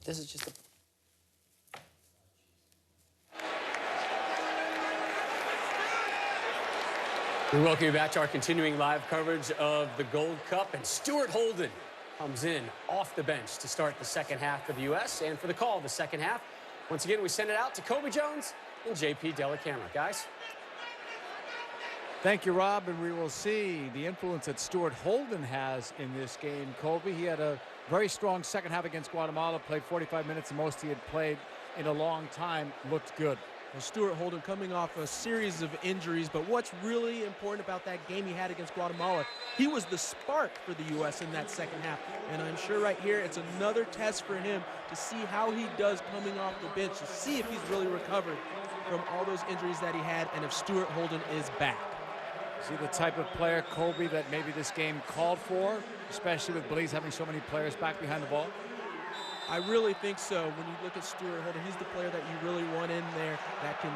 This is just a... We welcome you back to our continuing live coverage of the Gold Cup. And Stuart Holden comes in off the bench to start the second half for the U.S. And for the call of the second half, once again, we send it out to Kobe Jones and J.P. Delacamera. Guys. Thank you, Rob, and we will see the influence that Stuart Holden has in this game. Kobe, he had a very strong second half against Guatemala, played 45 minutes, the most he had played in a long time, looked good. Well, Stuart Holden coming off a series of injuries, but what's really important about that game he had against Guatemala, he was the spark for the U.S. in that second half. And I'm sure right here it's another test for him to see how he does coming off the bench, to see if he's really recovered from all those injuries that he had and if Stuart Holden is back. See the type of player, Kobe, that maybe this game called for, especially with Belize having so many players back behind the ball? I really think so. When you look at Stuart Holden, he's the player that you really want in there that can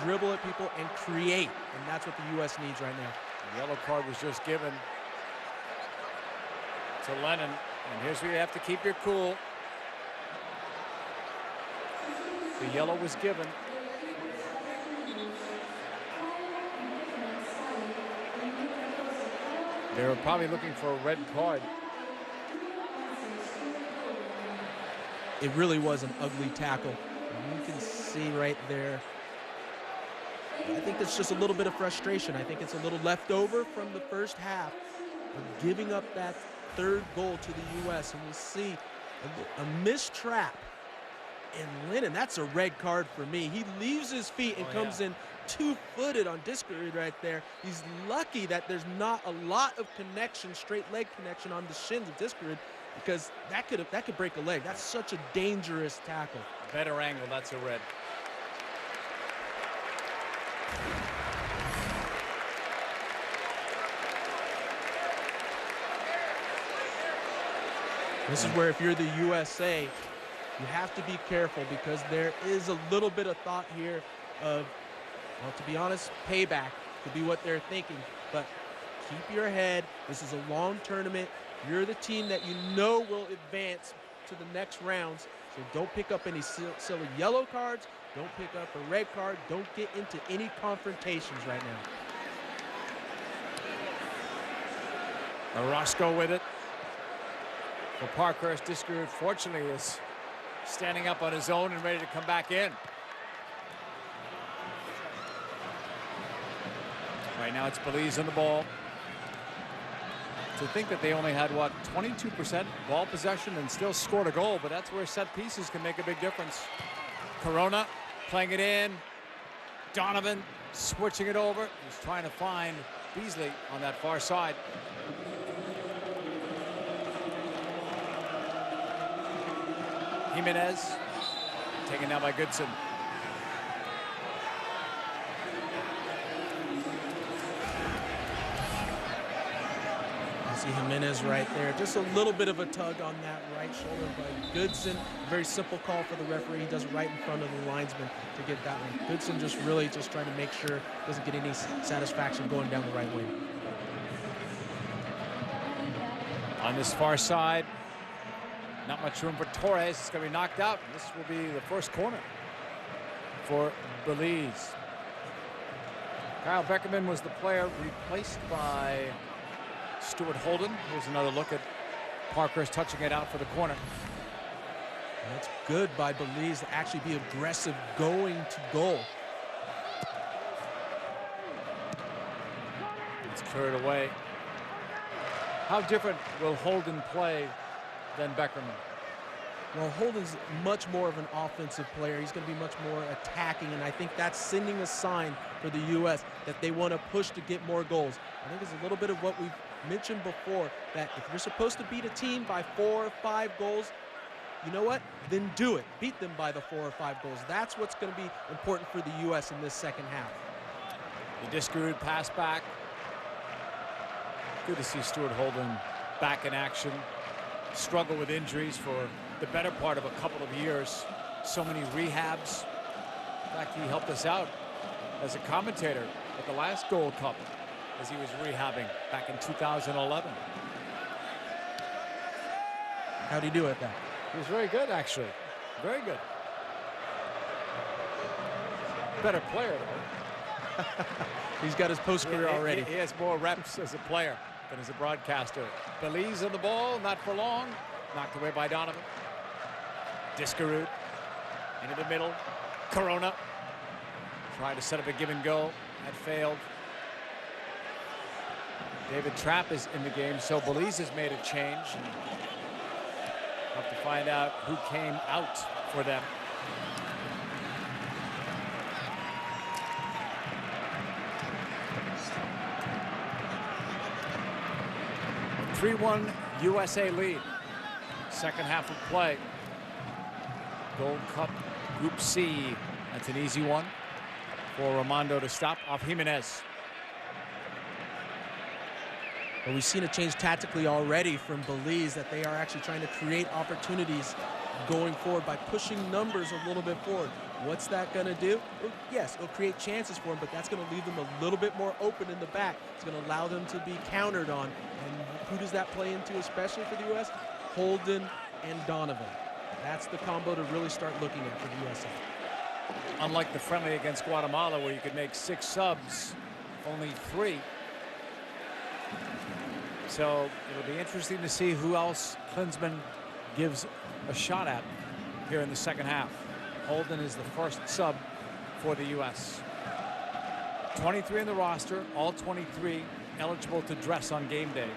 dribble at people and create, and that's what the U.S. needs right now. The yellow card was just given to Lennon, and here's where you have to keep your cool. The yellow was given. They were probably looking for a red card. It really was an ugly tackle. And you can see right there. I think it's just a little bit of frustration. I think it's a little left over from the first half of giving up that third goal to the U.S. And we see a missed trap. And Lennon, that's a red card for me. He leaves his feet and comes in two-footed on Discourage right there. He's lucky that there's not a lot of connection, straight leg connection on the shins of Discourage, because that could break a leg. That's such a dangerous tackle. Better angle, that's a red. This is where if you're the USA, you have to be careful, because there is a little bit of thought here of, well, to be honest, payback could be what they're thinking. But keep your head. This is a long tournament. You're the team that you know will advance to the next rounds. So don't pick up any silly yellow cards. Don't pick up a red card. Don't get into any confrontations right now. Orozco with it. For Parkhurst, Discourage fortunately is standing up on his own and ready to come back in. Right now it's Belize on the ball. To think that they only had, what, 22% ball possession and still scored a goal, but that's where set pieces can make a big difference. Corona playing it in. Donovan switching it over. He's trying to find Beasley on that far side. Jimenez taken down by Goodson. See Jimenez right there. Just a little bit of a tug on that right shoulder by Goodson. Very simple call for the referee. He does it right in front of the linesman to get that one. Goodson just really trying to make sure he doesn't get any satisfaction going down the right wing. On this far side, not much room for Torres. It's going to be knocked out. This will be the first corner for Belize. Kyle Beckerman was the player replaced by Stuart Holden. Here's another look at Parkhurst touching it out for the corner. That's good by Belize to actually be aggressive going to goal. It's cleared away. How different will Holden play than Beckerman? Well, Holden's much more of an offensive player. He's going to be much more attacking, and I think that's sending a sign for the U.S. that they want to push to get more goals. I think it's a little bit of what we've mentioned before, that if you're supposed to beat a team by 4 or 5 goals, you know what? Then do it. Beat them by the 4 or 5 goals. That's what's going to be important for the U.S. in this second half. The Discourage pass back. Good to see Stuart Holden back in action. Struggle with injuries for the better part of a couple of years. So many rehabs. In fact, he helped us out as a commentator at the last Gold Cup as he was rehabbing back in 2011. How'd he do at that? He was very good, actually. Very good. Better player, though. He's got his post career already. He has more reps as a player than as a broadcaster. Belize on the ball, not for long. Knocked away by Donovan. Discarud into the middle. Corona tried to set up a give and go. That failed. David Trapp is in the game, so Belize has made a change. We'll have to find out who came out for them. A 3-1 USA lead. Second half of play. Gold Cup Group C. That's an easy one for Ramondo to stop off Jimenez. But we've seen a change tactically already from Belize, that they are actually trying to create opportunities going forward by pushing numbers a little bit forward. What's that going to do? Well, yes, it'll create chances for them, but that's going to leave them a little bit more open in the back. It's going to allow them to be countered on. And who does that play into, especially for the U.S.? Holden and Donovan. That's the combo to really start looking at for the USA. Unlike the friendly against Guatemala, where you could make 6 subs, only 3. So it'll be interesting to see who else Klinsmann gives a shot at here in the second half. Holden is the first sub for the U.S. 23 in the roster, all 23 eligible to dress on game day.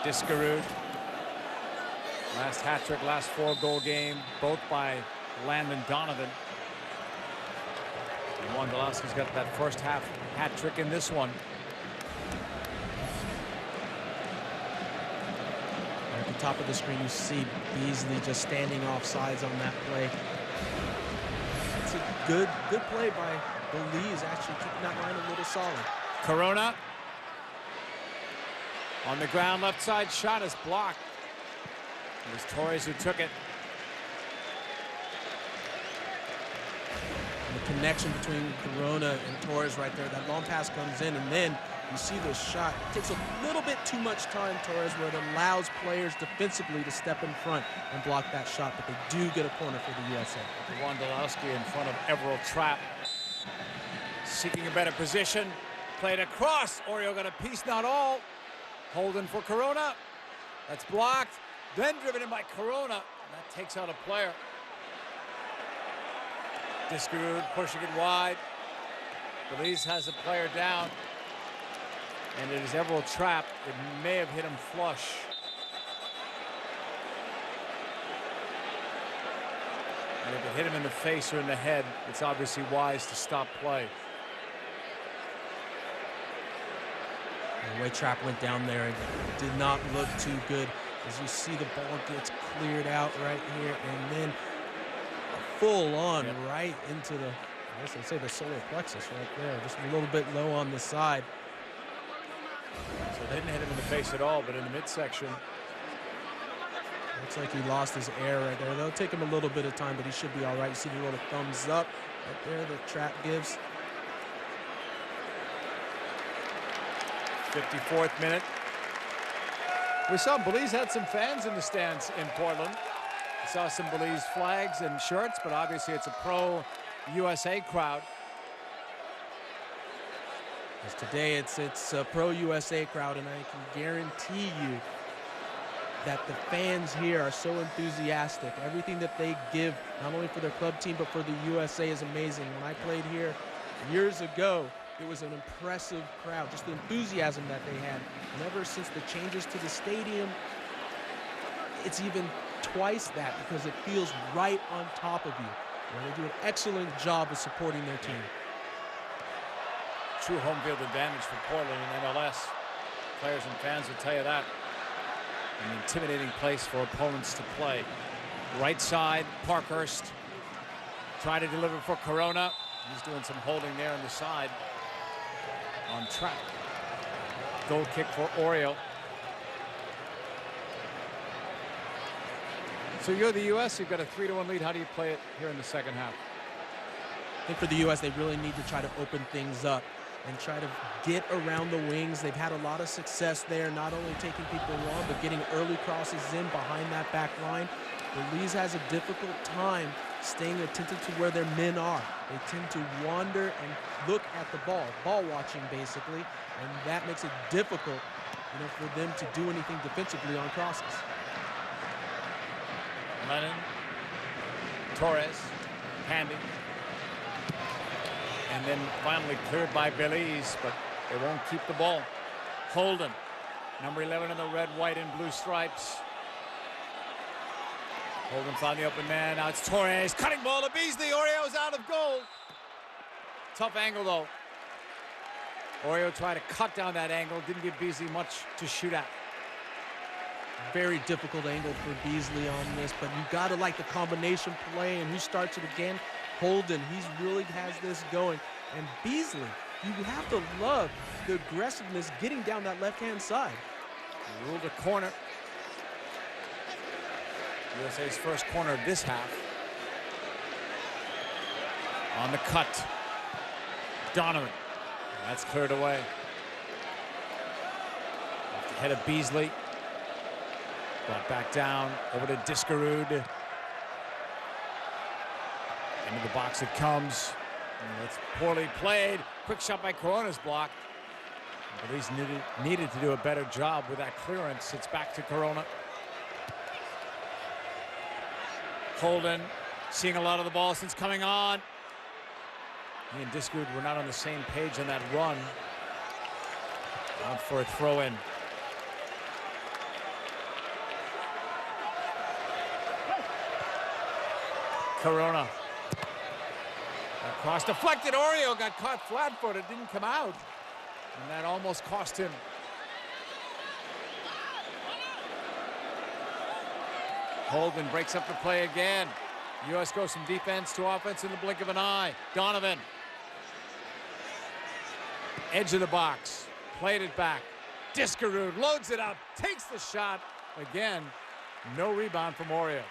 Discarud. Last hat trick, last 4-goal game, both by Landon Donovan. And Wondolowski's got that first half hat trick in this one. At the top of the screen, you see Beasley just standing off sides on that play. It's a good play by Belize, actually keeping that line a little solid. Corona on the ground, left side shot is blocked. It was Torres who took it. And the connection between Corona and Torres right there. That long pass comes in, and then you see this shot. It takes a little bit too much time, Torres, where it allows players defensively to step in front and block that shot, but they do get a corner for the USA. Wondolowski in front of Everett Trapp. Seeking a better position. Played across. Oriole got a piece, not all. Holden for Corona. That's blocked. Then driven in by Corona. That takes out a player. Discarud pushing it wide. Belize has a player down. And it is Everett Trapp. It may have hit him flush. And if it hit him in the face or in the head, it's obviously wise to stop play. The way Trapp went down there, it did not look too good. As you see, the ball gets cleared out right here, and then full on right into the, I guess I'd say the solar plexus right there, just a little bit low on the side. So it didn't hit him in the face at all, but in the midsection. Looks like he lost his air right there. That'll take him a little bit of time, but he should be all right. You see the little thumbs up right there that Trapp gives. 54th minute. We saw Belize had some fans in the stands in Portland. We saw some Belize flags and shirts, but obviously it's a pro-USA crowd. As today it's a pro-USA crowd, and I can guarantee you that the fans here are so enthusiastic. Everything that they give, not only for their club team, but for the USA is amazing. When I played here years ago, it was an impressive crowd, just the enthusiasm that they had. And ever since the changes to the stadium, it's even twice that, because it feels right on top of you. And they do an excellent job of supporting their team. True home field advantage for Portland and MLS. Players and fans will tell you that. An intimidating place for opponents to play. Right side, Parkhurst. Trying to deliver for Corona. He's doing some holding there on the side. On track. Goal kick for Oriole. So you're the U.S. You've got a 3-1 lead. How do you play it here in the second half? I think for the U.S., they really need to try to open things up. and try to get around the wings. They've had a lot of success there, not only taking people on, but getting early crosses in behind that back line. Belize has a difficult time staying attentive to where their men are. They tend to wander and look at the ball watching basically, and that makes it difficult, for them to do anything defensively on crosses. Lennon, Torres, Handy, and then finally cleared by Belize, but they won't keep the ball. Holden, number 11 in the red, white, and blue stripes. Holden's on the open man. Now it's Torres. Cutting ball to Beasley. Oreo's out of goal. Tough angle, though. Oreo tried to cut down that angle. Didn't give Beasley much to shoot at. Very difficult angle for Beasley on this, but you got to like the combination play, and who starts it again? Holden. He's really has this going. And Beasley, you have to love the aggressiveness getting down that left-hand side. Ruled a corner. USA's first corner of this half. On the cut. Donovan. That's cleared away. Off the head of Beasley. Brought back down. Over to Diskerud. Into the box it comes. And it's poorly played. Quick shot by Corona's blocked. But he's needed to do a better job with that clearance. It's back to Corona. Holden seeing a lot of the ball since coming on. He and Diskerud were not on the same page on that run. Out for a throw in. Corona. Cross deflected. Oreo got caught flat-footed. Didn't come out. And that almost cost him. Holden breaks up the play again. U.S. goes from defense to offense in the blink of an eye. Donovan. Edge of the box. Played it back. Diskerud loads it up. Takes the shot. Again, no rebound from Oreo.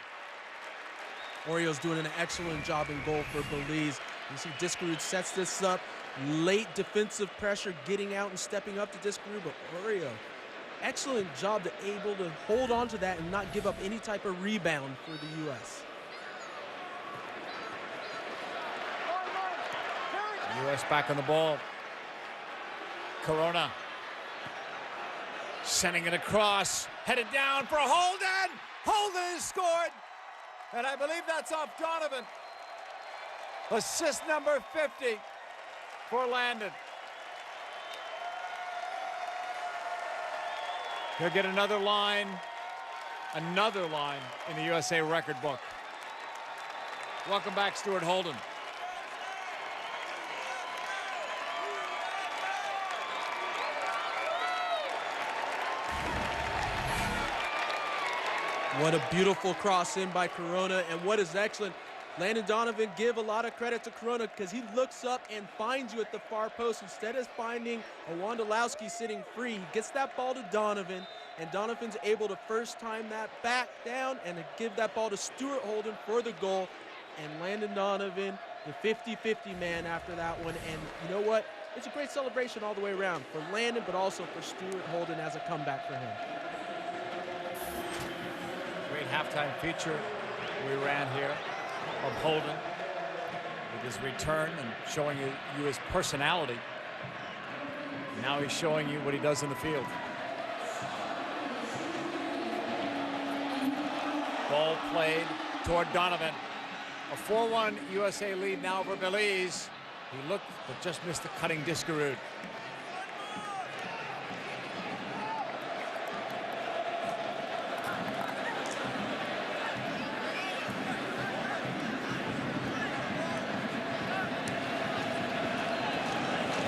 Oreo's doing an excellent job in goal for Belize. You see Diskerud sets this up. Late defensive pressure, getting out and stepping up to Diskerud, but Oreo, excellent job to able to hold on to that and not give up any type of rebound for the U.S. U.S. back on the ball. Corona. Sending it across. Headed down for Holden. Holden has scored. And I believe that's off Donovan. Assist number 50 for Landon. He'll get another line in the USA record book. Welcome back, Stuart Holden. What a beautiful cross in by Corona, and what is excellent. Landon Donovan, give a lot of credit to Corona because he looks up and finds you at the far post. Instead of finding a Wondolowski sitting free, he gets that ball to Donovan, and Donovan's able to first time that back down and to give that ball to Stuart Holden for the goal. And Landon Donovan, the 50-50 man after that one. And you know what? It's a great celebration all the way around for Landon, but also for Stuart Holden as a comeback for him. Great halftime feature we ran here of Holden with his return and showing you his personality. Now he's showing you what he does in the field. Ball played toward Donovan. A 4-1 USA lead now for Belize. He looked but just missed the cutting Diskerud.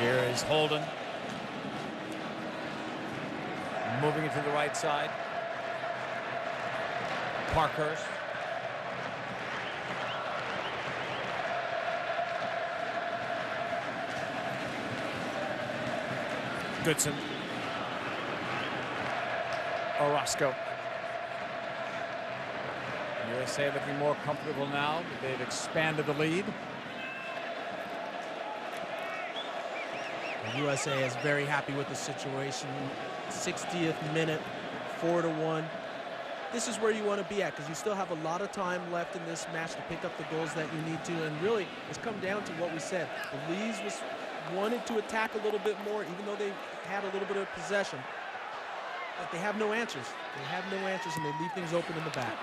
Here is Holden. Moving it to the right side. Parkhurst. Goodson. Orozco. USA looking more comfortable now that they've expanded the lead. USA is very happy with the situation. 60th minute, 4-1. This is where you want to be at because you still have a lot of time left in this match to pick up the goals that you need to. And really, it's come down to what we said. Belize wanted to attack a little bit more, even though they had a little bit of possession. But they have no answers. They have no answers, and they leave things open in the back.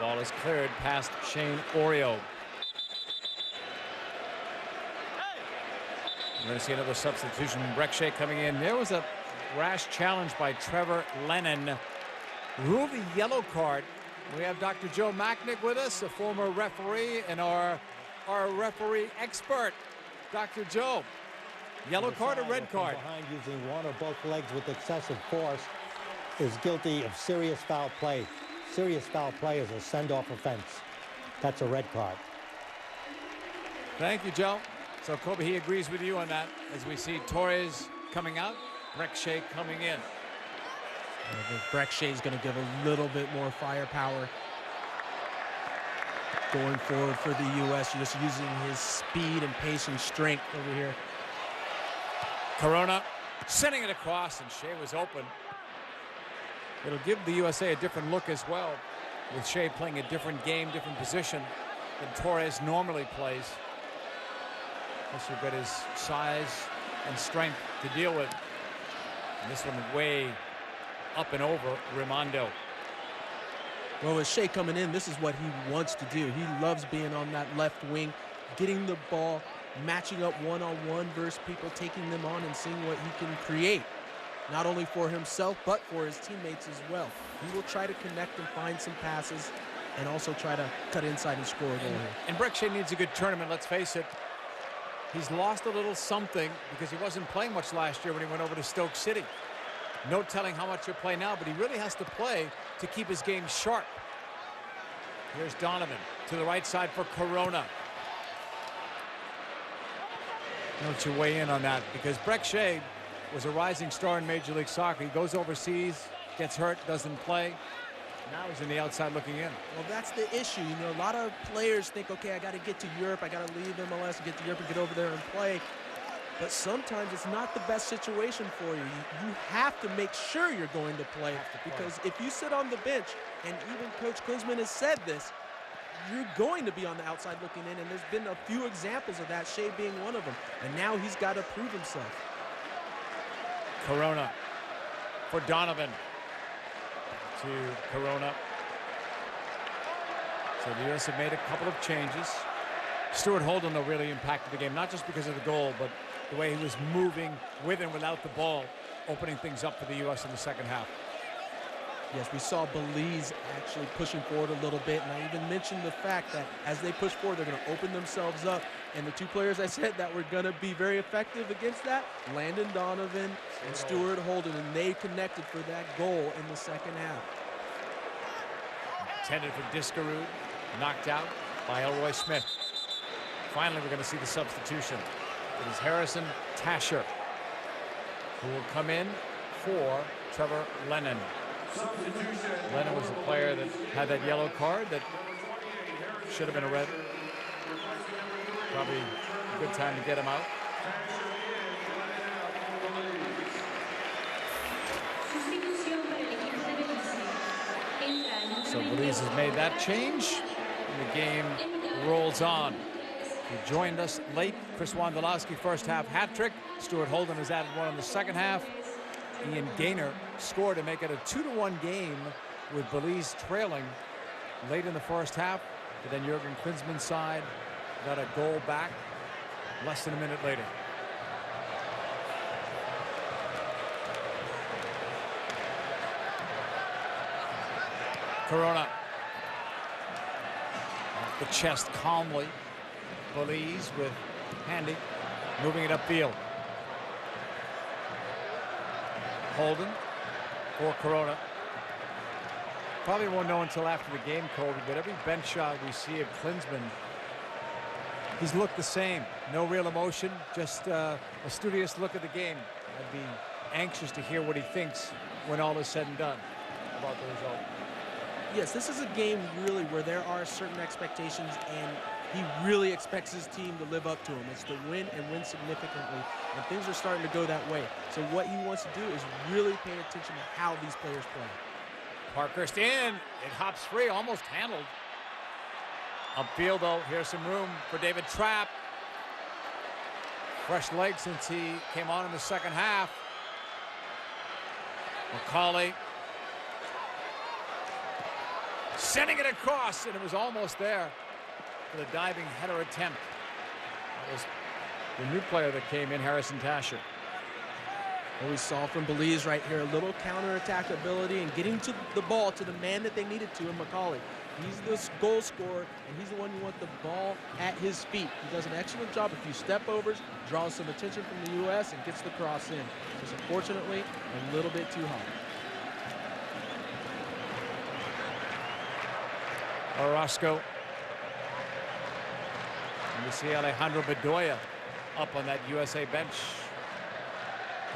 Ball is cleared past Shane Oreo. We're going to see another substitution. Breck Shea coming in. There was a rash challenge by Trevor Lennon. Ruled a yellow card. We have Dr. Joe Macknick with us, a former referee and our referee expert. Dr. Joe, yellow card or red card? Behind using one or both legs with excessive force is guilty of serious foul play. Serious foul play is a send-off offense. That's a red card. Thank you, Joe. So, Kobe, he agrees with you on that as we see Torres coming out, Breck Shea coming in. I think Breck Shea is going to give a little bit more firepower going forward for the U.S. Just using his speed and pace and strength over here. Corona sending it across, and Shea was open. It'll give the USA a different look as well, with Shea playing a different game, different position than Torres normally plays. Plus, you've got his size and strength to deal with. And this one way up and over Raimondo. Well, with Shea coming in, this is what he wants to do. He loves being on that left wing, getting the ball, matching up one-on-one versus people, taking them on and seeing what he can create. Not only for himself, but for his teammates as well. He will try to connect and find some passes and also try to cut inside and score a goal here. And Breck Shea needs a good tournament, let's face it. He's lost a little something because he wasn't playing much last year when he went over to Stoke City. No telling how much he'll play now, but he really has to play to keep his game sharp. Here's Donovan to the right side for Corona. I'll let you weigh in on that because Breck Shea was a rising star in Major League Soccer. He goes overseas, gets hurt, doesn't play. Now he's in the outside looking in. Well, that's the issue. You know, a lot of players think, okay, I got to get to Europe. I got to leave MLS and get to Europe and get over there and play. But sometimes it's not the best situation for you. You have to make sure you're going to play because if you sit on the bench, and even Coach Klinsmann has said this, you're going to be on the outside looking in, and there's been a few examples of that, Shea being one of them. And now he's got to prove himself. Corona for Donovan to Corona. So the U.S. have made a couple of changes. Stuart Holden, though, really impacted the game, not just because of the goal, but the way he was moving with and without the ball, opening things up for the U.S. in the second half. Yes, we saw Belize actually pushing forward a little bit, and I even mentioned the fact that as they push forward, they're going to open themselves up. And the two players I said that were going to be very effective against that, Landon Donovan and Stuart Holden, and they connected for that goal in the second half. Intended for Discarud, knocked out by Elroy Smith. Finally, we're going to see the substitution. It is Harrison Tasher who will come in for Trevor Lennon. Lennon was a player that had that yellow card that should have been a red. Probably a good time to get him out. So Belize has made that change, and the game rolls on. He joined us late. Chris Wondolowski, first half hat trick. Stuart Holden has added one in the second half. Ian Gaynor scored to make it a 2-1 game with Belize trailing late in the first half. But then Jurgen Klinsmann's side got a goal back less than a minute later. Corona off the chest calmly. Belize with Handy moving it upfield. Holden for Corona. Probably won't know until after the game, Colby, but every bench shot we see of Klinsmann, he's looked the same. No real emotion, just a studious look at the game. I'd be anxious to hear what he thinks when all is said and done about the result. Yes, this is a game really where there are certain expectations, and he really expects his team to live up to him. It's to win and win significantly, and things are starting to go that way. So what he wants to do is really pay attention to how these players play. Parkhurst in. It hops free, almost handled. Upfield, though, here's some room for David Trapp. Fresh leg since he came on in the second half. McCauley sending it across, and it was almost there for the diving header attempt. That was the new player that came in, Harrison Tasher. What we saw from Belize right here, a little counterattack ability and getting to the ball to the man that they needed to in McCauley. He's the goal scorer, and he's the one you want the ball at his feet. He does an excellent job. A few step overs, draws some attention from the U.S. and gets the cross in. Just unfortunately, a little bit too high. Orozco. And we see Alejandro Bedoya up on that USA bench.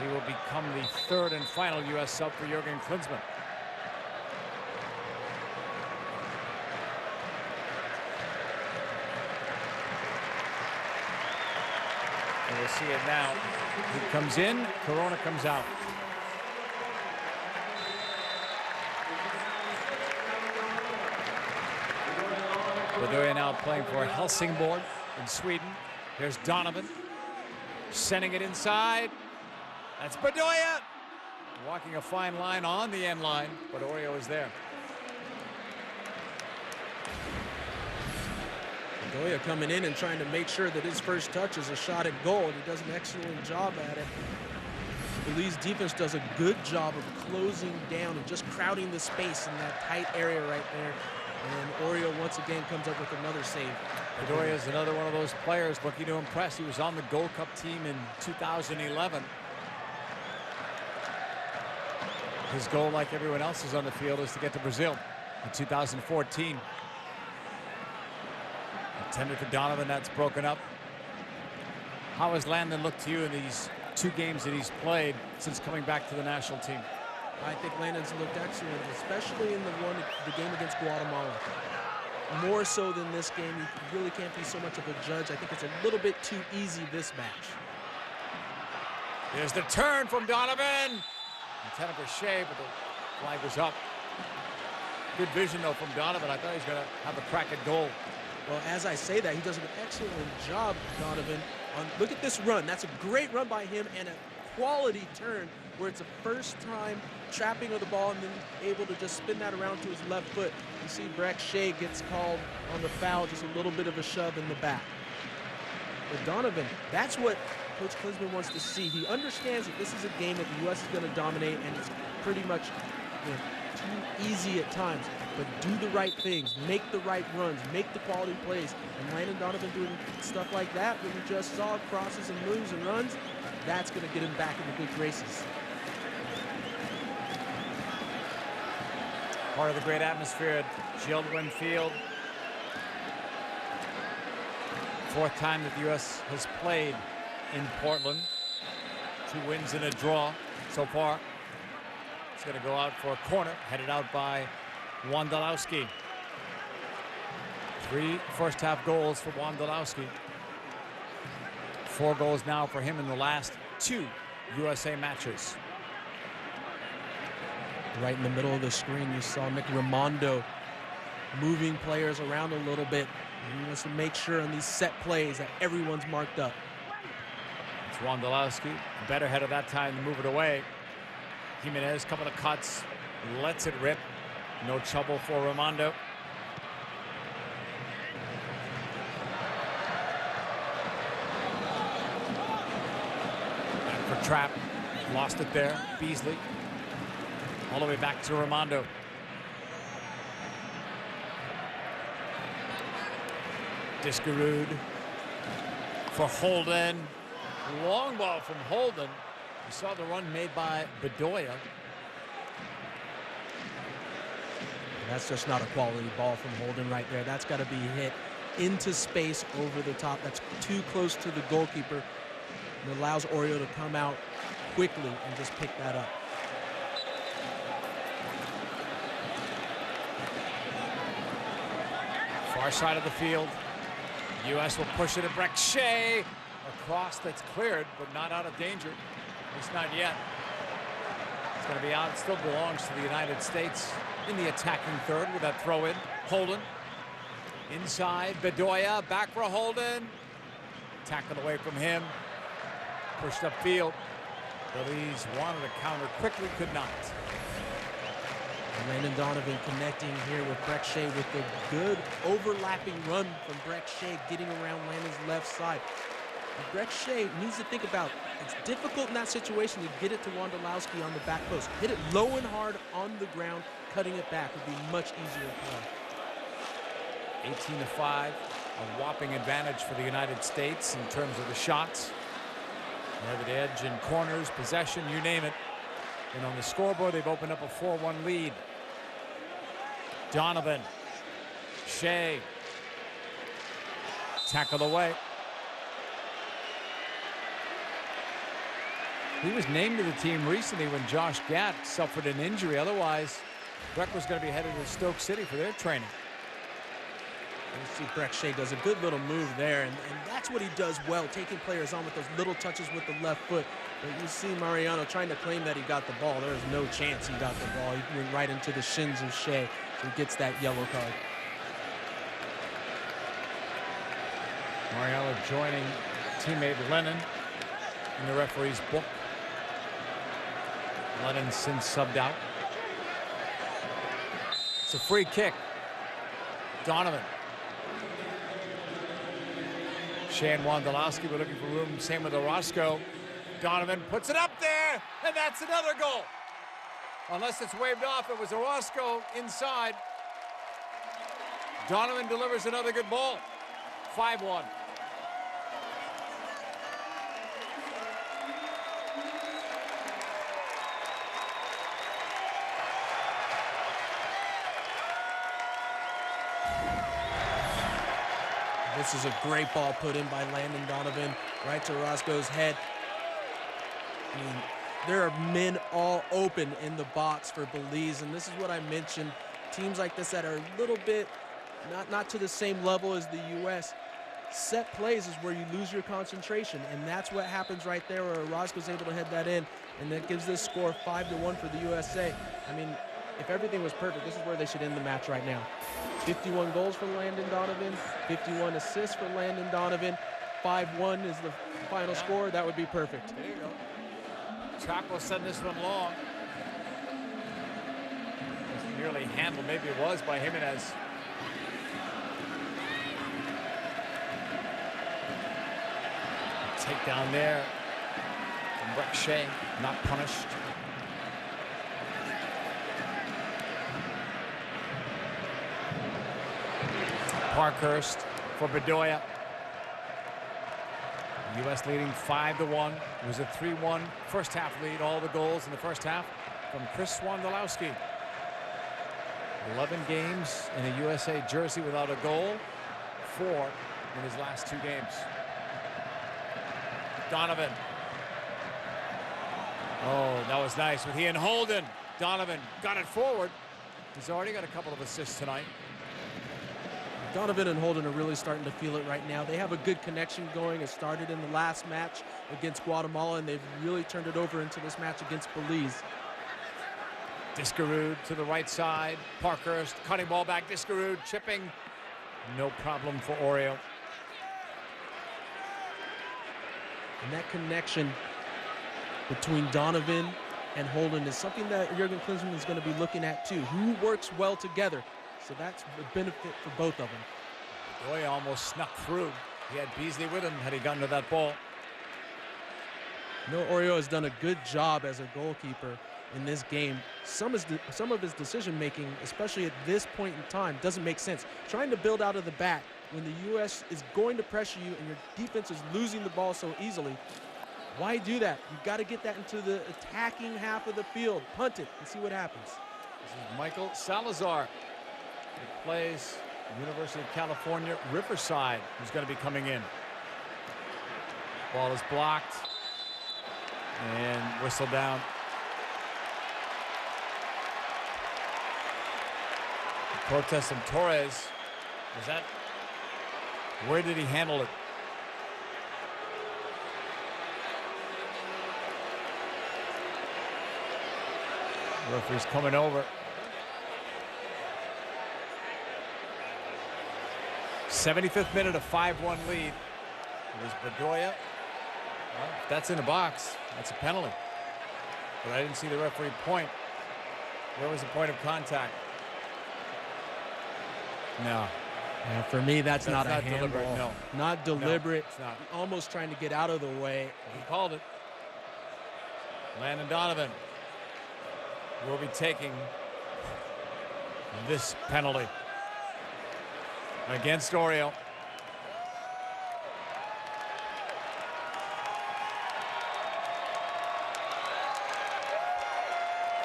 He will become the third and final U.S. sub for Jurgen Klinsmann. And we'll see it now. He comes in, Corona comes out. Bedoya now playing for Helsingborg in Sweden. Here's Donovan sending it inside. That's Bedoya walking a fine line on the end line, but Oreo is there. Bedoya coming in and trying to make sure that his first touch is a shot at goal, and he does an excellent job at it. The Belize defense does a good job of closing down and just crowding the space in that tight area right there. And Oreo once again comes up with another save. Bedoya is another one of those players looking to impress. He was on the Gold Cup team in 2011. His goal, like everyone else's on the field, is to get to Brazil in 2014. Intended for Donovan, that's broken up. How has Landon looked to you in these 2 games that he's played since coming back to the national team? I think Landon's looked excellent, especially in the game against Guatemala. More so than this game, you really can't be so much of a judge. I think it's a little bit too easy this match. There's the turn from Donovan. Intended for Shea, but the flag was up. Good vision, though, from Donovan. I thought he was going to have a crack at goal. Well, as I say that, he does an excellent job, Donovan. Look at this run. That's a great run by him and a quality turn where it's a first-time trapping of the ball and then able to just spin that around to his left foot. You see Breck Shea gets called on the foul, just a little bit of a shove in the back. But Donovan, that's what Coach Klinsmann wants to see. He understands that this is a game that the U.S. is going to dominate, and it's pretty much too easy at times. But do the right things, make the right runs, make the quality plays. And Landon Donovan doing stuff like that, what we just saw, crosses and moves and runs, that's going to get him back in the good graces. Part of the great atmosphere at Children Field. 4th time that the U.S. has played in Portland. 2 wins and a draw so far. It's going to go out for a corner, headed out by Wondolowski. 3 first-half goals for Wondolowski. 4 goals now for him in the last 2 USA matches. Right in the middle of the screen, you saw Nick Raimondo moving players around a little bit. He wants to make sure on these set plays that everyone's marked up. It's Wondolowski, better header that time to move it away. Jimenez, couple of cuts, lets it rip. No trouble for Raimondo. And for Trapp, lost it there. Beasley, all the way back to Raimondo. Diskerud for Holden. Long ball from Holden. You saw the run made by Bedoya. That's just not a quality ball from Holden right there. That's got to be hit into space over the top. That's too close to the goalkeeper. It allows Oreo to come out quickly and just pick that up. Far side of the field. U.S. will push it to Breck Shea. A cross that's cleared, but not out of danger. At least not yet. It's going to be out. It still belongs to the United States in the attacking third with that throw in. Holden. Inside, Bedoya. Back for Holden. Tackled away from him. Pushed upfield. Belize wanted to counter quickly, could not. Landon Donovan connecting here with Breck Shea with the good overlapping run from Breck Shea, getting around Landon's left side. And Breck Shea needs to think about, it's difficult in that situation to get it to Wondolowski on the back post. Hit it low and hard on the ground, cutting it back would be much easier to play. 18-5, a whopping advantage for the United States in terms of the shots. They have the edge in corners, possession, you name it. And on the scoreboard, they've opened up a 4-1 lead. Donovan. Shea. Tackled away. He was named to the team recently when Josh Gatt suffered an injury. Otherwise, Breck was going to be headed to Stoke City for their training. You see Breck Shea does a good little move there, and that's what he does well, taking players on with those little touches with the left foot. But you see Mariano trying to claim that he got the ball. There is no chance he got the ball. He went right into the shins of Shea, so he gets that yellow card. Mariano joining teammate Lennon in the referee's book. Lennon since subbed out. It's a free kick. Donovan. Shea and Wondolowski were looking for room. Same with Orozco. Donovan puts it up there, and that's another goal. Unless it's waved off, it was Orozco inside. Donovan delivers another good ball. 5-1. This is a great ball put in by Landon Donovan, right to Orozco's head. I mean, there are men all open in the box for Belize, and this is what I mentioned. Teams like this that are a little bit not to the same level as the U.S. Set plays is where you lose your concentration, and that's what happens right there where Orozco's able to head that in, and that gives this score 5-1 for the USA. I mean, if everything was perfect, this is where they should end the match right now. 51 goals for Landon Donovan, 51 assists for Landon Donovan, 5-1 is the final score. That would be perfect. There you go. Chaco sent this one long. It was nearly handled, maybe it was, by Jimenez. Takedown there from Breck Shea, not punished. Parkhurst for Bedoya. U.S. leading 5-1. It was a 3-1 first half lead. All the goals in the first half from Chris Wondolowski. 11 games in a USA jersey without a goal. 4 in his last 2 games. Donovan. Oh, that was nice with he and Holden. Donovan got it forward. He's already got a couple of assists tonight. Donovan and Holden are really starting to feel it right now. They have a good connection going. It started in the last match against Guatemala, and they've really turned it over into this match against Belize. Discarud to the right side. Parkhurst cutting ball back. Discarud chipping. No problem for Oreo. And that connection between Donovan and Holden is something that Jurgen Klinsmann is going to be looking at too. Who works well together? So that's a benefit for both of them. Bedoya almost snuck through. He had Beasley with him had he gotten to that ball. You know, Oreo has done a good job as a goalkeeper in this game. Some of his decision-making, especially at this point in time, doesn't make sense. Trying to build out of the back when the U.S. is going to pressure you and your defense is losing the ball so easily. Why do that? You've got to get that into the attacking half of the field. Punt it and see what happens. This is Michael Salazar. He plays University of California, Riverside, who's going to be coming in. Ball is blocked and whistled down. The protest from Torres. Was that Where did he handle it? Referee's coming over. 75th minute, a 5-1 lead. It was Bedoya. Well, if that's in the box, that's a penalty. But I didn't see the referee point. Where was the point of contact? No. Yeah, for me, that's not a deliberate. handball. No. Not deliberate. No, it's not. Almost trying to get out of the way. He called it. Landon Donovan will be taking this penalty against Oriole.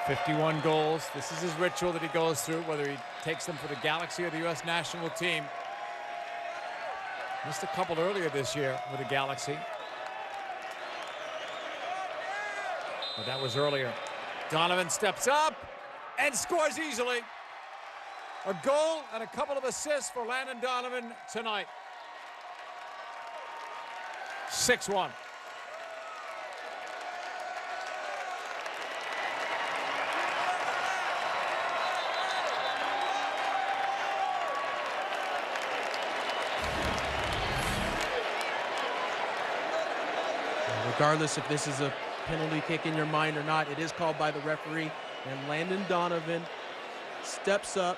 "51 goals. This is his ritual that he goes through, whether he takes them for the Galaxy or the U.S. national team. Missed a couple earlier this year with the Galaxy, but that was earlier. Donovan steps up and scores easily. A goal and a couple of assists for Landon Donovan tonight. 6-1. Regardless if this is a penalty kick in your mind or not, it is called by the referee. And Landon Donovan steps up,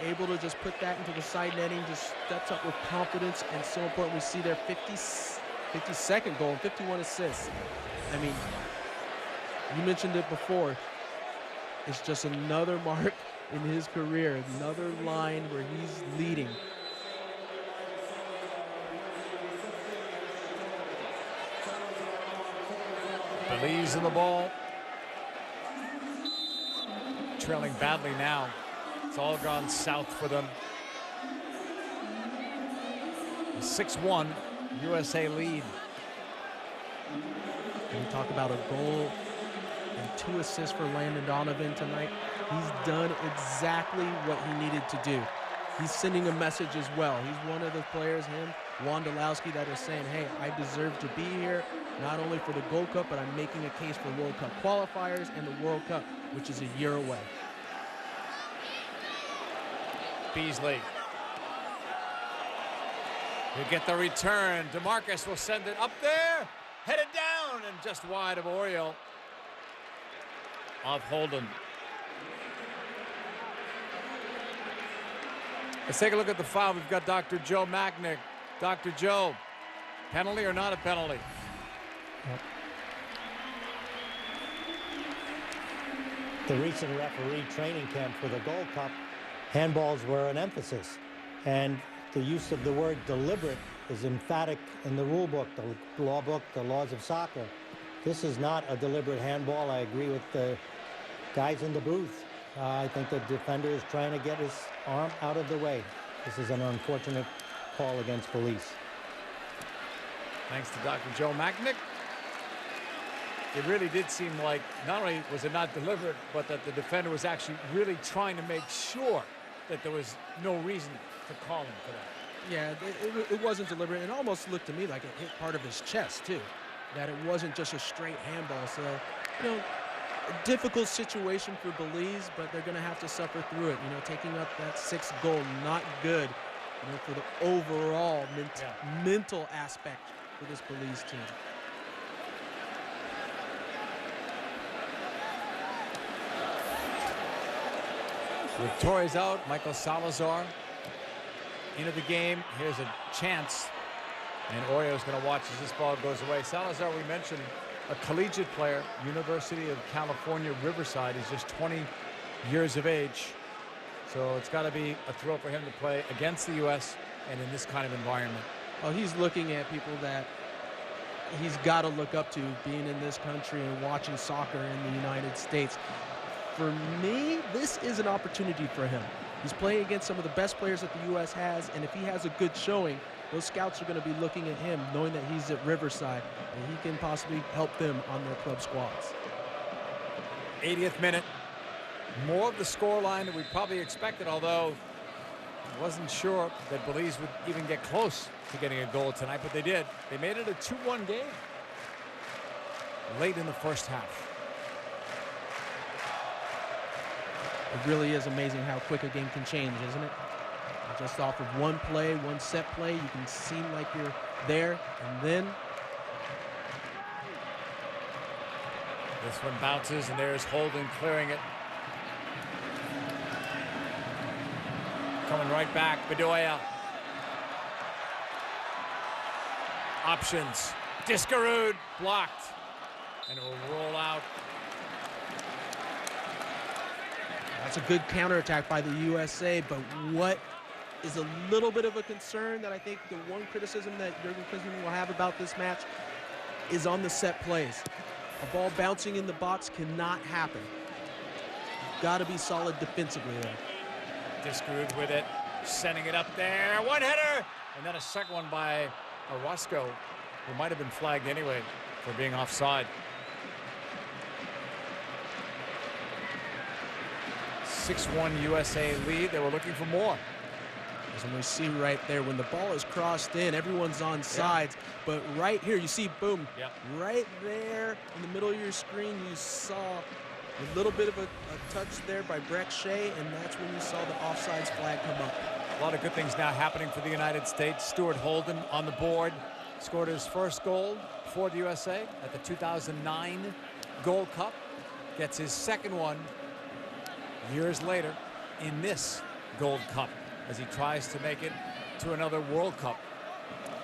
able to just put that into the side netting, just steps up with confidence. And so important, we see their 52nd goal and 51 assists. I mean, you mentioned it before. It's just another mark in his career, another line where he's leading. Belize in the ball. Trailing badly now. It's all gone south for them. A 6-1 USA lead. When you talk about a goal and 2 assists for Landon Donovan tonight, he's done exactly what he needed to do. He's sending a message as well. He's one of the players, him, Wondolowski, that are saying, hey, I deserve to be here, not only for the Gold Cup, but I'm making a case for World Cup qualifiers and the World Cup, which is a year away. Beasley. He'll get the return. DeMarcus will send it up there, headed down, and just wide of Oriole. Of Holden. Let's take a look at the foul. We've got Dr. Joe Macknick. Dr. Joe, penalty or not a penalty? The recent referee training camp for the Gold Cup, handballs were an emphasis. And the use of the word deliberate is emphatic in the rule book, the law book, the laws of soccer. This is not a deliberate handball. I agree with the guys in the booth. I think the defender is trying to get his arm out of the way. This is an unfortunate call against Belize. Thanks to Dr. Joe Macknick. It really did seem like not only was it not deliberate, but that the defender was actually really trying to make sure that there was no reason to call him for that. Yeah, it wasn't deliberate. It almost looked to me like it hit part of his chest, too. That it wasn't just a straight handball. So, you know, a difficult situation for Belize, but they're going to have to suffer through it. You know, taking up that 6th goal, not good, you know, for the overall mental aspect for this Belize team. With Torres out, Michael Salazar into the game. Here's a chance. And Oriole's going to watch as this ball goes away. Salazar, we mentioned, a collegiate player, University of California, Riverside. He's just 20 years of age. So it's got to be a thrill for him to play against the U.S. and in this kind of environment. Well, he's looking at people that he's got to look up to, being in this country and watching soccer in the United States. For me, this is an opportunity for him. He's playing against some of the best players that the U.S. has, and if he has a good showing, those scouts are going to be looking at him, knowing that he's at Riverside, and he can possibly help them on their club squads. 80th minute. More of the scoreline that we probably expected, although Wasn't sure that Belize would even get close to getting a goal tonight, but they did. They made it a 2-1 game late in the first half. It really is amazing how quick a game can change, isn't it? Just off of one play, one set play, you can seem like you're there, and then this one bounces, and there's Holden clearing it. Coming right back, Bedoya. Options. Discarud blocked, and it will roll out. that's a good counterattack by the USA, but what is a little bit of a concern that I think the one criticism that Jurgen Klinsmann will have about this match is on the set plays. A ball bouncing in the box cannot happen. Got to be solid defensively there. Discarud with it, sending it up there. One header, and then a second one by Orozco, who might have been flagged anyway for being offside. 6-1 USA lead. They were looking for more. And we see right there when the ball is crossed in, everyone's on sides. But right here, you see, boom, right there in the middle of your screen, you saw a little bit of a touch there by Breck Shea, and that's when you saw the offsides flag come up. A lot of good things now happening for the United States. Stuart Holden on the board, scored his first goal for the USA at the 2009 Gold Cup. Gets his second one years later in this Gold Cup as he tries to make it to another World Cup.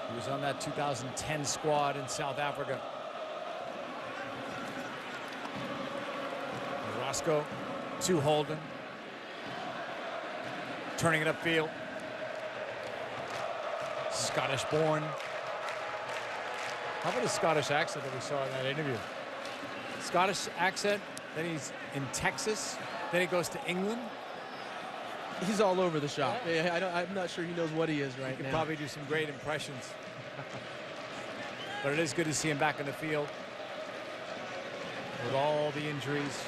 He was on that 2010 squad in South Africa. Orozco to Holden. Turning it upfield. Scottish born. How about his Scottish accent that we saw in that interview? Scottish accent, then he's in Texas, then he goes to England. He's all over the shop. Yeah, I'm not sure he knows what he is right now. He could probably do some great impressions. But it is good to see him back in the field with all the injuries.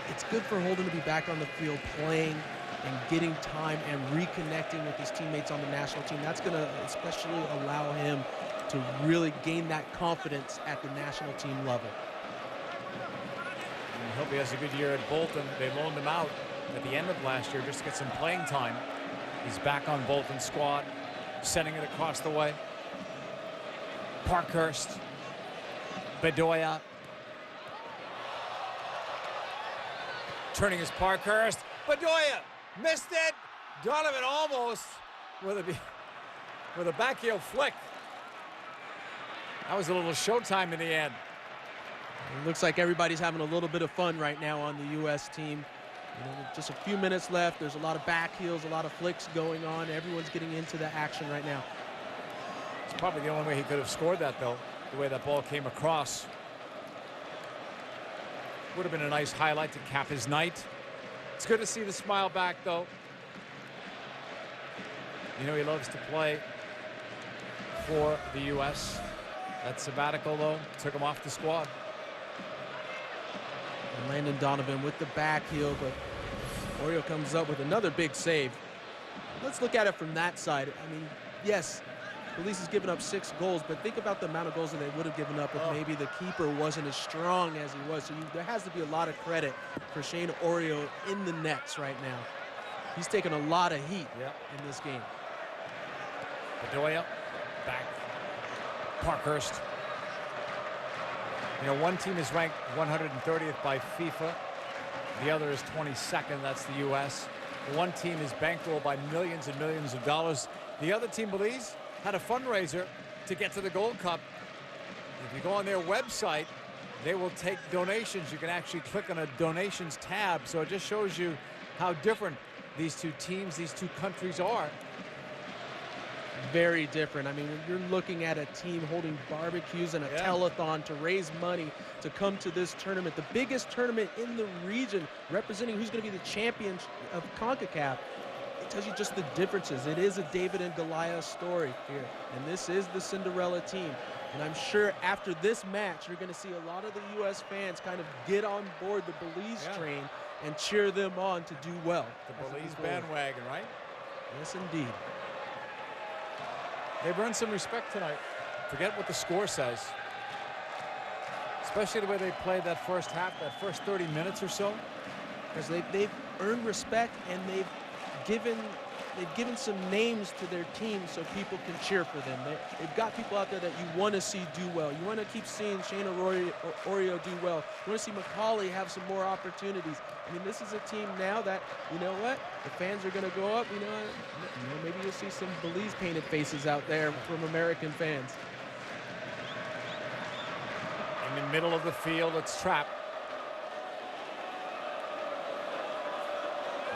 It's good for Holden to be back on the field playing and getting time and reconnecting with his teammates on the national team. That's going to especially allow him to really gain that confidence at the national team level. And I hope he has a good year at Bolton. They loaned him out at the end of last year just to get some playing time. He's back on Bolton's squad, sending it across the way. Parkhurst, Bedoya. Turning his Parkhurst. Bedoya missed it. Donovan almost with a back heel flick. That was a little showtime in the end. It looks like everybody's having a little bit of fun right now on the U.S. team. Just a few minutes left. There's a lot of back heels, a lot of flicks going on. Everyone's getting into the action right now. It's probably the only way he could have scored that, though, the way that ball came across. Would have been a nice highlight to cap his night. It's good to see the smile back, though. You know he loves to play for the U.S. That sabbatical, though, took him off the squad. And Landon Donovan with the back heel, but Oriole comes up with another big save. Let's look at it from that side. I mean, yes, Belize has given up 6 goals, but think about the amount of goals that they would have given up if maybe the keeper wasn't as strong as he was. So there has to be a lot of credit for Shane Oriole in the nets right now. He's taken a lot of heat in this game. Bedoya back. Parkhurst. You know, one team is ranked 130th by FIFA. The other is 22nd. That's the U.S. One team is bankrolled by millions and millions of dollars. The other team, Belize, had a fundraiser to get to the Gold Cup. If you go on their website, they will take donations. You can actually click on a donations tab. So it just shows you how different these two teams, these two countries are. Very different. I mean, when you're looking at a team holding barbecues and a telethon to raise money to come to this tournament, the biggest tournament in the region, representing who's going to be the champion of CONCACAF, it tells you just the differences. It is a David and Goliath story here, and this is the Cinderella team. And I'm sure after this match, you're going to see a lot of the U.S. fans kind of get on board the Belize train and cheer them on to do well. The Belize bandwagon, right? Yes, indeed. They've earned some respect tonight. Forget what the score says. Especially the way they played that first half, that first 30 minutes or so. Because they've earned respect, and they've given some names to their team so people can cheer for them. They've got people out there that you want to see do well. You want to keep seeing Shane Arroyo do well. You want to see McCauley have some more opportunities. I mean, this is a team now that, you know what, the fans are going to go up. You know, maybe you'll see some Belize painted faces out there from American fans. In the middle of the field, it's Trapp.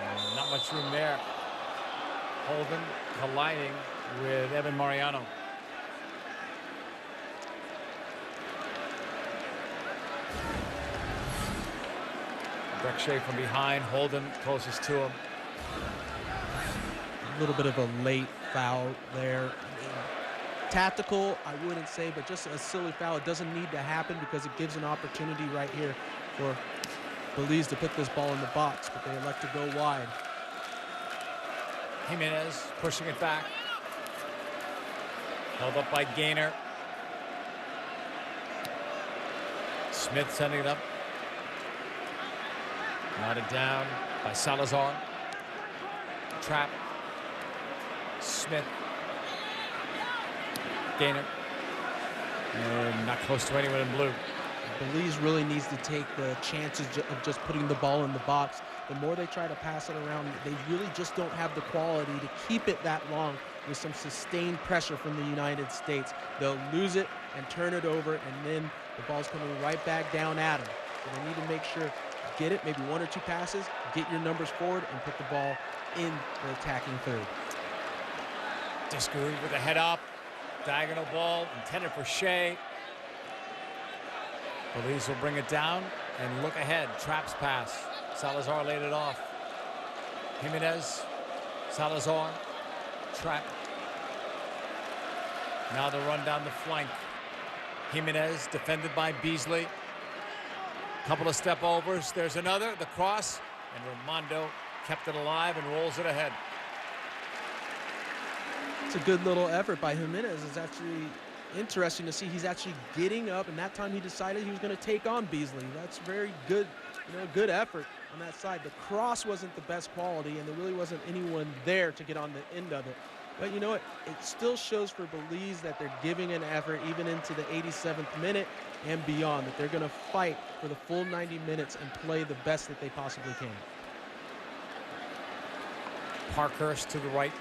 And not much room there. Holden colliding with Evan Mariano. Breck from behind, Holden closest to him. A little bit of a late foul there. Tactical, I wouldn't say, but just a silly foul. It doesn't need to happen because it gives an opportunity right here for Belize to put this ball in the box, but they elect to go wide. Jimenez pushing it back. Held up by Gaynor. Smith sending it up. Knotted down by Salazar. Trapp. Smith. Gaynor. And not close to anyone in blue. Belize really needs to take the chances of just putting the ball in the box. The more they try to pass it around, they really just don't have the quality to keep it that long with some sustained pressure from the United States. They'll lose it and turn it over, and then the ball's coming right back down at them. So they need to make sure, get it, maybe one or two passes, get your numbers forward, and put the ball in the attacking third. Discouraged with a head up. Diagonal ball intended for Shea. Belize will bring it down and look ahead. Trapp's pass. Salazar laid it off. Jimenez. Salazar. Trapp. Now the run down the flank. Jimenez defended by Beasley. Couple of step overs. There's another. The cross. And Raimondo kept it alive and rolls it ahead. It's a good little effort by Jimenez. It's actually interesting to see he's actually getting up, and that time he decided he was going to take on Beasley. That's very good, good effort on that side. The cross wasn't the best quality, and there really wasn't anyone there to get on the end of it. But you know what? It still shows for Belize that they're giving an effort even into the 87th minute and beyond, that they're going to fight for the full 90 minutes and play the best that they possibly can. Parkhurst to the right.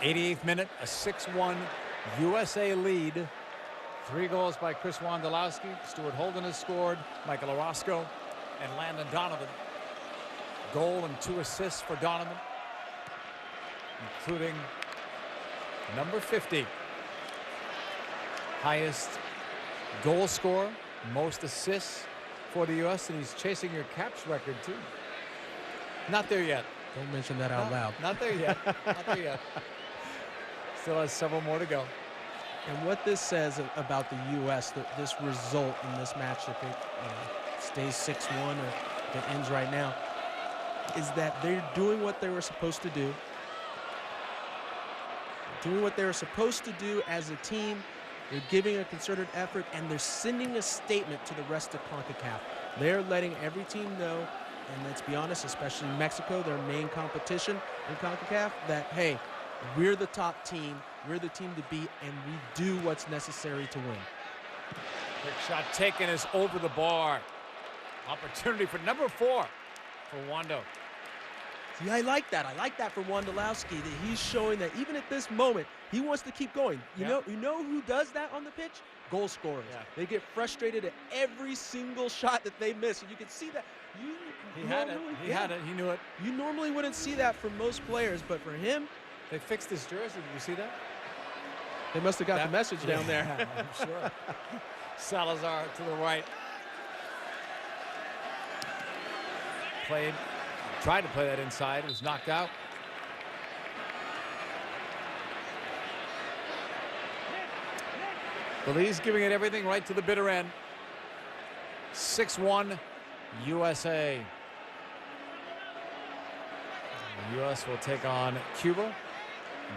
88th minute, a 6-1 USA lead. 3 goals by Chris Wondolowski. Stuart Holden has scored. Michael Orozco and Landon Donovan. Goal and 2 assists for Donovan, including number 50. Highest goal scorer, most assists for the U.S., and he's chasing your caps record too. Not there yet. Don't mention that out loud. Not there yet. Not there yet. Still has several more to go. And what this says about the U.S., this result in this match, if it stays 6-1 or if it ends right now, is that they're doing what they were supposed to do. Doing what they were supposed to do as a team. They're giving a concerted effort, and they're sending a statement to the rest of CONCACAF. They're letting every team know, and let's be honest, especially Mexico, their main competition in CONCACAF, that, hey, we're the top team, we're the team to beat, and we do what's necessary to win. Quick shot taken is over the bar. Opportunity for number 4 for Wondo. See, I like that. I like that for Wondolowski, that he's showing that even at this moment, he wants to keep going. You know who does that on the pitch? Goal scorers. Yeah. They get frustrated at every single shot that they miss. And you can see that. He had it. He knew it. You normally wouldn't see that from most players, but for him, they fixed his jersey. Did you see that? They must have got the message down there. I'm sure. Salazar to the right. Tried to play that inside. It was knocked out. Belize giving it everything right to the bitter end. 6-1 USA. U.S. will take on Cuba,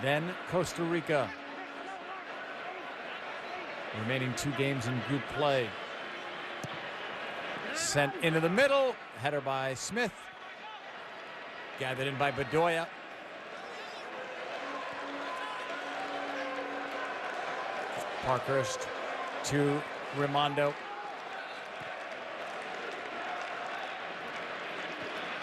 then Costa Rica. Remaining 2 games in group play. Sent into the middle. Header by Smith. Gathered in by Bedoya. Parkhurst to Raimondo.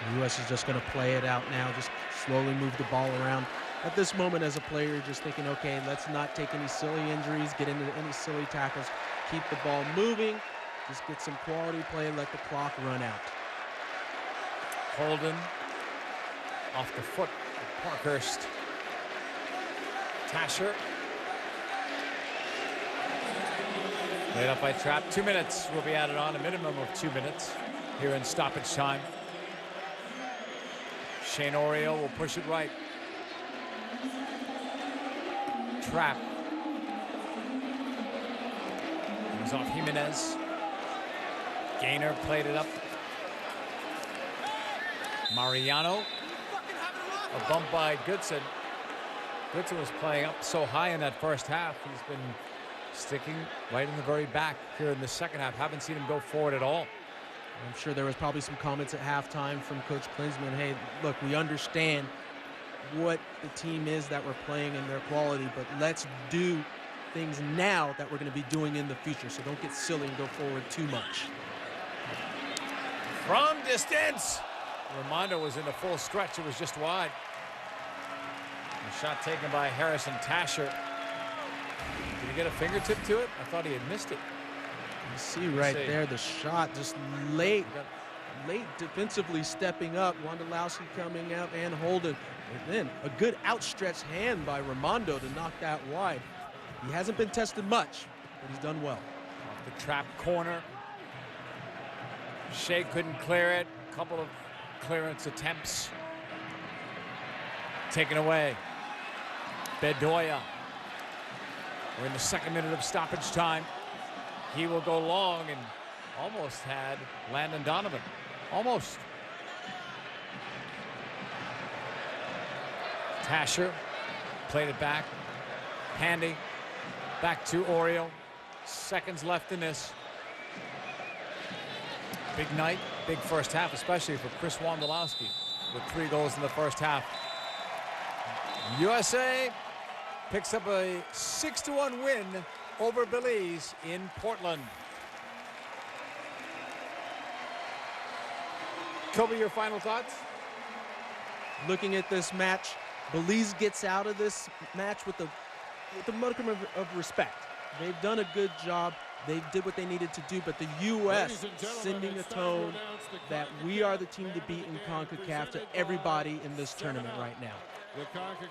The U.S. is just going to play it out now, just slowly move the ball around. At this moment, as a player, you're just thinking, okay, let's not take any silly injuries, get into any silly tackles, keep the ball moving, just get some quality play, let the clock run out. Holden off the foot of Parkhurst. Tasher. Laid up by Trapp. 2 minutes will be added on, a minimum of 2 minutes here in stoppage time. Shane Oriole will push it right. Trapp. It was off Jimenez. Gaynor played it up. Mariano. A bump by Goodson. Goodson was playing up so high in that first half. He's been sticking right in the very back here in the second half. Haven't seen him go forward at all. I'm sure there was probably some comments at halftime from Coach Klinsmann. Hey, look, we understand what the team is that we're playing and their quality, but let's do things now that we're going to be doing in the future. So don't get silly and go forward too much. From distance. Raimondo was in the full stretch. It was just wide. A shot taken by Harrison Tasher. Did he get a fingertip to it? I thought he had missed it. You see right there the shot just late defensively stepping up. Wondolowski coming out and Holden. And then a good outstretched hand by Raimondo to knock that wide. He hasn't been tested much, but he's done well. Off the trap corner. Shea couldn't clear it. A couple of clearance attempts. Taken away. Bedoya. We're in the 2nd minute of stoppage time. He will go long and almost had Landon Donovan. Almost. Tasher played it back. Handy. Back to Oriole. Seconds left in this. Big night, big first half, especially for Chris Wondolowski with 3 goals in the first half. USA picks up a 6-1 win over Belize in Portland. Kobe, your final thoughts? Looking at this match, Belize gets out of this match with a modicum of respect. They've done a good job. They did what they needed to do, but the U.S. sending a tone that we are the team to beat in CONCACAF to everybody in this tournament right now.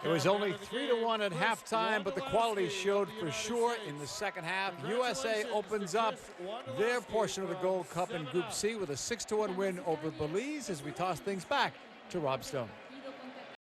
It was only 3-1 at halftime, but the quality showed for sure in the second half. USA opens up their portion of the Gold Cup in Group C with a 6-1 win over Belize as we toss things back to Rob Stone.